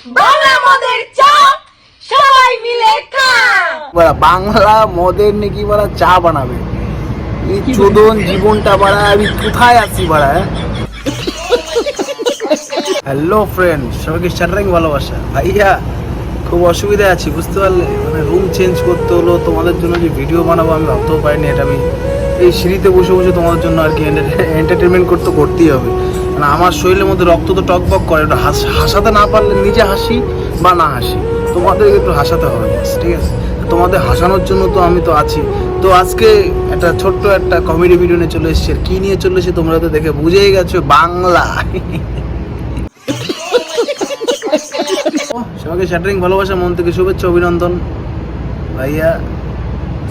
বাংলা মদের চা সবাই মিলে খা। বাংলা মদের নাকি বলা চা বানাবে। এই চোদন জীবনটা বাড়া, আমি কোথায় আছি বাড়া। হ্যালো ফ্রেন্ড, সবাইকে স্টার্টিং ভালোবাসা। ভাইয়া খুব অসুবিধা আছি, বুঝতে পারলে। মানে রুম চেঞ্জ করতে হলো, তোমাদের জন্য যে ভিডিও বানাবো আমি ভাবতেও পারিনি। এটা আমি এই সিঁড়িতে বসে বসে তোমাদের জন্য আর কি এন্টারটেনমেন্ট করতেই হবে। মানে আমার শরীরের মধ্যে রক্ত তো টকবক করে, একটু হাসাতে না পারলে নিজে হাসি বা না হাসি, তোমাদেরকে একটু হাসাতে হবে, ঠিক আছে? তোমাদের হাসানোর জন্য তো আমি তো আছি। তো আজকে একটা ছোট্ট একটা কমেডি ভিডিও নিয়ে চলে এসেছি। আর কি নিয়ে চলে এসেছি তোমরা তো দেখে বুঝেই গেছো, বাংলা। সবাইকে স্যাটারিং ভালোবাসা, মন থেকে শুভেচ্ছা অভিনন্দন। ভাইয়া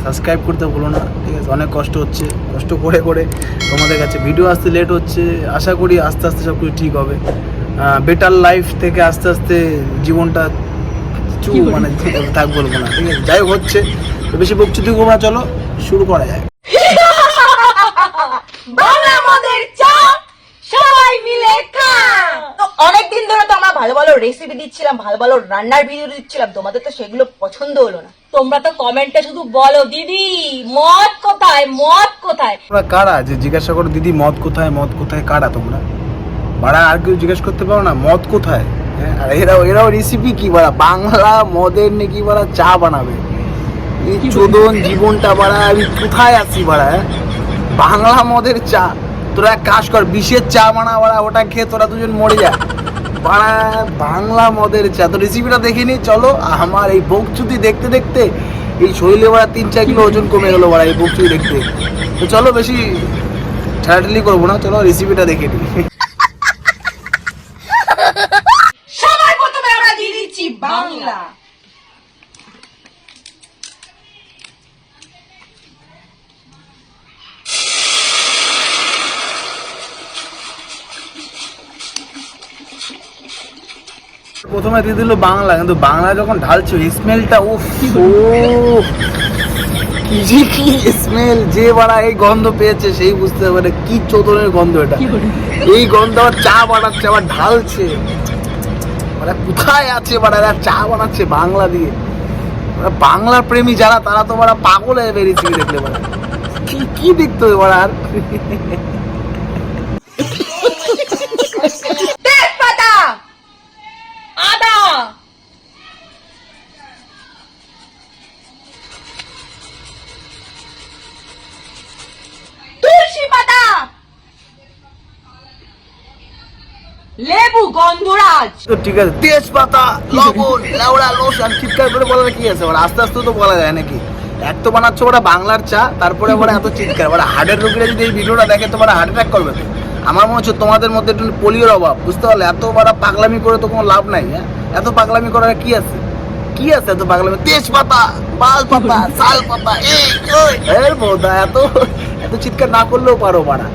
সাবস্ক্রাইব করতে ভুলো না, ঠিক আছে? অনেক কষ্ট হচ্ছে, কষ্ট করে করে তোমাদের কাছে ভিডিও আসতে লেট হচ্ছে। আশা করি আস্তে আস্তে সব কিছু ঠিক হবে। বেটার লাইফ থেকে আস্তে আস্তে জীবনটা মানে থাক বলবো না, ঠিক আছে? যাই হোক হচ্ছে, তো বেশি বকচুতি করবো না, চলো শুরু করা যায়। বাংলা মদের চা সবাই মিলে খা। তো অনেকদিন ধরে তো আমরা ভালো ভালো রেসিপি দিচ্ছিলাম, ভালো ভালো রান্নার ভিডিও দিচ্ছিলাম, তোমাদের তো সেগুলো পছন্দ হলো না। তোমরা তো কমেন্টে শুধু বলো দিদি মদ কোথায়, মদ কোথায়। তোমরা কারা যে জিজ্ঞাসা করো দিদি মদ কোথায়, মদ কোথায়? কারা তোমরা বাড়া? আর কেউ জিজ্ঞেস করতে পারো না মদ কোথায়? হ্যাঁ, আর এরাও রেসিপি কি বাড়া, বাংলা মদের নাকি বাড়া চা বানাবে। এই চোদন জীবনটা বাড়া, আমি কোথায় আছি বাড়া? বাংলা মদের চা। তোরা এক কাজ কর, বিষের চা বানা বাড়া, ওটা খেয়ে তোরা দুজন মরে যা বাড়া। বাংলা মদের চা তো রেসিপিটা দেখে নি, চলো। আমার এই বকচুতি দেখতে দেখতে এই শরীরে বাড়া 3-4 কিলো ওজন কমে গেলো বাড়া, এই বকচুতি দেখতে। তো চলো বেশি ঠেলাঠেলি করবো না, চলো রেসিপিটা দেখে নি। সবার প্রথমে আমরা দিয়ে দিচ্ছি বাংলা। প্রথমে দিয়ে দিল বাংলা, কিন্তু বাংলা যখন ঢালছে স্মেলটা উফ, কি স্মেল যে বাড়া। এই গন্ধ পেয়েছে সেই বুঝতে পারে কি চোদনের গন্ধ এটা। এই গন্ধ আবার চা বানাচ্ছে, আবার ঢালছে। মানে কোথায় আছে বাড়া, চা বানাচ্ছে বাংলা দিয়ে। বাংলার প্রেমী যারা, তারা তো বাড়া পাগল হয়ে বেরিয়েছে দেখলে বাড়া। কি দেখতে হবে বাড়া। আর তেজপাতা, আদা, তুলসী পাতা, লেবু, গন্ধরাজ। তো ঠিক আছে, তেজপাতা, লবণ, লেওড়া, লোশন, চিৎকার করে বলার কি আছে? আস্তে আস্তে তো বলা যায় নাকি? এক তো বানাচ্ছ ওরা বাংলার চা, তারপরে ওরা এত চিৎকার। ওরা হার্টের রোগীরা যদি এই ভিডিওটা দেখে তো ওরা হার্ট অ্যাটাক করবে। তো আমার মনে হচ্ছে তোমাদের মধ্যে একটু পোলিওর অভাব, বুঝতে পারলে? এত বড় পাগলামি করে তো কোনো লাভ নাই। হ্যাঁ, এত পাগলামি করার কি আছে? কি আছে এত পাগলামি? তেজপাতা, বাল পাতা, শাল পাতা, এই বোধা, এত চিৎকার না করলেও পারো বাড়া।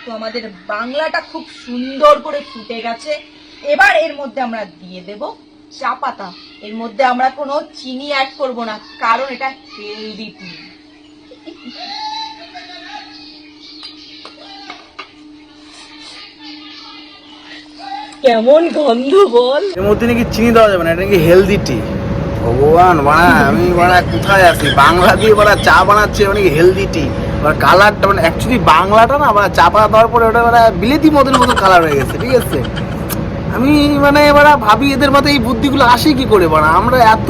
তো আমাদের বাংলাটা খুব সুন্দর করে ফুটে গেছে। এবার এর মধ্যে আমরা দিয়ে দেব চা পাতা। এর মধ্যে আমরা কোনো চিনি অ্যাড করব না, কারণ এটা হেলদি টি। কেমন গন্ধ বল। এর মধ্যে নাকি চিনি দেওয়া যাবে না, এটা নাকি হেলদি টি। ভগবান বাড়া, আমি বাড়া কোথায় আছি? বাংলা দিয়ে বাড়া চা বানাচ্ছে, মানে হেলদি টি। এবার কালারটা মানে অ্যাকচুয়ালি বাংলাটা না বাড়া চা পাতা দেওয়ার পরে ওটা বাড়া বিলেতি মদের মতো কালার হয়ে গেছে, ঠিক আছে? আমি মানে এবার ভাবি এদের মাথায় এই বুদ্ধিগুলো আসে কি করে বাড়া? আমরা এত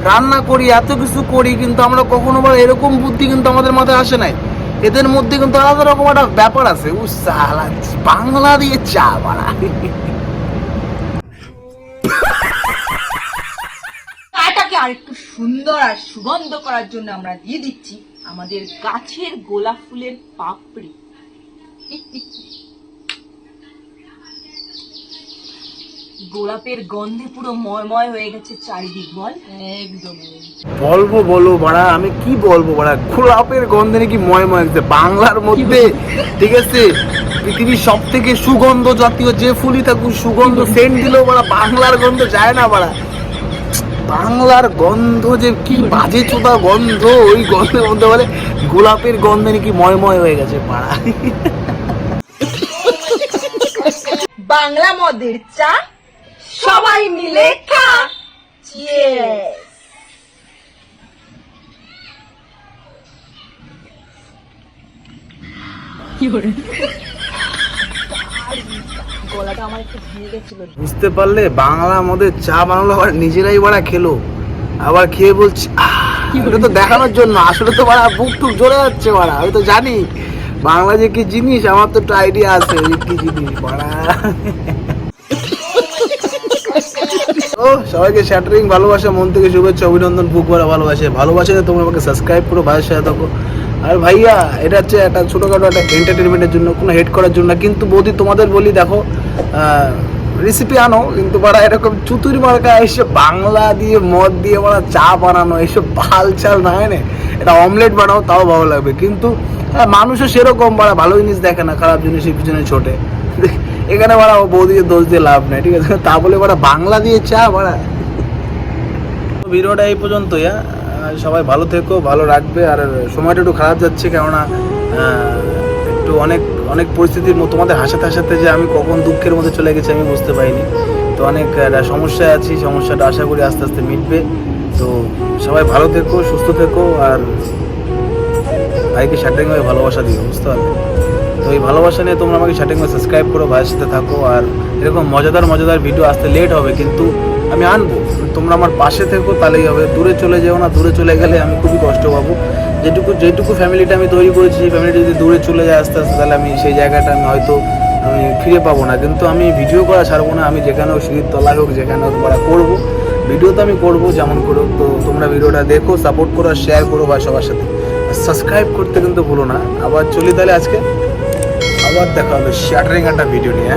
রান্না করি, এত কিছু করি, কিন্তু আমরা কখনো বাড়া এরকম বুদ্ধি কিন্তু আমাদের মাথায় আসে নাই। এদের মধ্যে কিন্তু আলাদা রকম একটা ব্যাপার আছে। বাংলা দিয়ে চা বাড়া। চাটাকে আর একটু সুন্দর আর সুগন্ধ করার জন্য আমরা দিয়ে দিচ্ছি আমাদের গাছের গোলাপ ফুলের পাপড়ি। গোলাপের গন্ধে পুরো ময়ময় হয়ে গেছে চারিদিক, বল। একদম বলো বাড়া, আমি কি বলবো বাড়া? গোলাপের গন্ধে নাকি ময়ময় হয়েছে বাংলার মধ্যে, ঠিক আছে? পৃথিবীর সব থেকে সুগন্ধ জাতীয় যে ফুলই থাকুক, সুগন্ধ সেন্ট দিলেও বাড়া বাংলার গন্ধ যায় না বাড়া। বাংলার গন্ধ যে কি বাজে চোদা গন্ধ, ওই গন্ধের মধ্যে বলে গোলাপের গন্ধে নাকি ময়ময় হয়ে গেছে পাড়া। বাংলা মদের চা সবাই মিলে খা। চিয়ার্স। গলাটা আমার একটু ভেঙে গেছিল। বুঝতে পারলে, বাংলা মদের চা বানালো আবার নিজেরাই বাড়া খেলো, আবার খেয়ে বলছি এটা তো দেখানোর জন্য, আসলে তো বাড়া বুক টুক জ্বলে যাচ্ছে বাড়া। আমি তো জানি বাংলা যে কি জিনিস, আমার তো একটু আইডিয়া আছে যে কি জিনিস বাড়া। ও সবাইকে শ্যাটারিং ভালোবাসা, মন থেকে শুভেচ্ছা অভিনন্দন, বুক ভরা ভালোবাসে। ভালোবাসে তোমরা আমাকে সাবস্ক্রাইব করো, ভাইয়ের সাথে থাকো। আর ভাইয়া এটা হচ্ছে একটা ছোটোখাটো একটা এন্টারটেনমেন্টের জন্য, কোনো হেড করার জন্য। কিন্তু বৌদি তোমাদের বলি, দেখো রেসিপি আনো, কিন্তু বাড়া এরকম চুতুরি মার্কা এসে বাংলা দিয়ে মদ দিয়ে বাড়া চা বানানো, এসব ভাল চাল না হয় না। এটা অমলেট বানাও তাও ভালো লাগবে, কিন্তু মানুষও সেরকম বাড়া ভালো জিনিস দেখে না, খারাপ জিনিসের পিছনে ছোটে। এখানে বাড়া ও বৌদিকে দোষ দিয়ে লাভ নেই, ঠিক আছে? তা বলে বাড়া বাংলা দিয়ে চা বাড়া। ভিডিওটা এই পর্যন্তই। সবাই ভালো থেকো, ভালো রাখবে। আর সময়টা একটু খারাপ যাচ্ছে, কেননা একটু অনেক অনেক পরিস্থিতির মধ্যে তোমাদের হাসাতে হাসাতে যে আমি কখন দুঃখের মধ্যে চলে গেছি আমি বুঝতে পারিনি। তো অনেক সমস্যায় আছি, সমস্যাটা আশা করি আস্তে আস্তে মিটবে। তো সবাই ভালো থেকো, সুস্থ থেকো, আর ভাইকে শার্টিং হয়ে ভালোবাসা দিও, বুঝতে পারবে? তো এই ভালোবাসা নিয়ে তোমরা আমাকে শার্টিং হয়ে সাবস্ক্রাইব করো, ভাইয়ের সাথে থাকো। আর এরকম মজাদার মজাদার ভিডিও আসতে লেট হবে, কিন্তু আমি আনবো। তোমরা আমার পাশে থেকো, তাহলেই হবে। দূরে চলে যেও না, দূরে চলে গেলে আমি খুবই কষ্ট পাবো। যেটুকু ফ্যামিলিটা আমি তৈরি করেছি, সেই ফ্যামিলিটা যদি দূরে চলে যায় আস্তে আস্তে, তাহলে আমি সেই জায়গাটা হয়তো আমি ফিরে পাবো না। কিন্তু আমি ভিডিও করা ছাড়বো না, আমি যেখানে হোক, সিঁড়ির তলায় হোক, যেখানে হোক করা করবো। ভিডিও তো আমি করবো যেমন করো। তো তোমরা ভিডিওটা দেখো, সাপোর্ট করো, শেয়ার করো ভাই সবার সাথে। সাবস্ক্রাইব করতে কিন্তু ভুলো না। আবার চলি তাহলে আজকে, আবার দেখা হবে শ্যাটারিং একটা ভিডিও নিয়ে।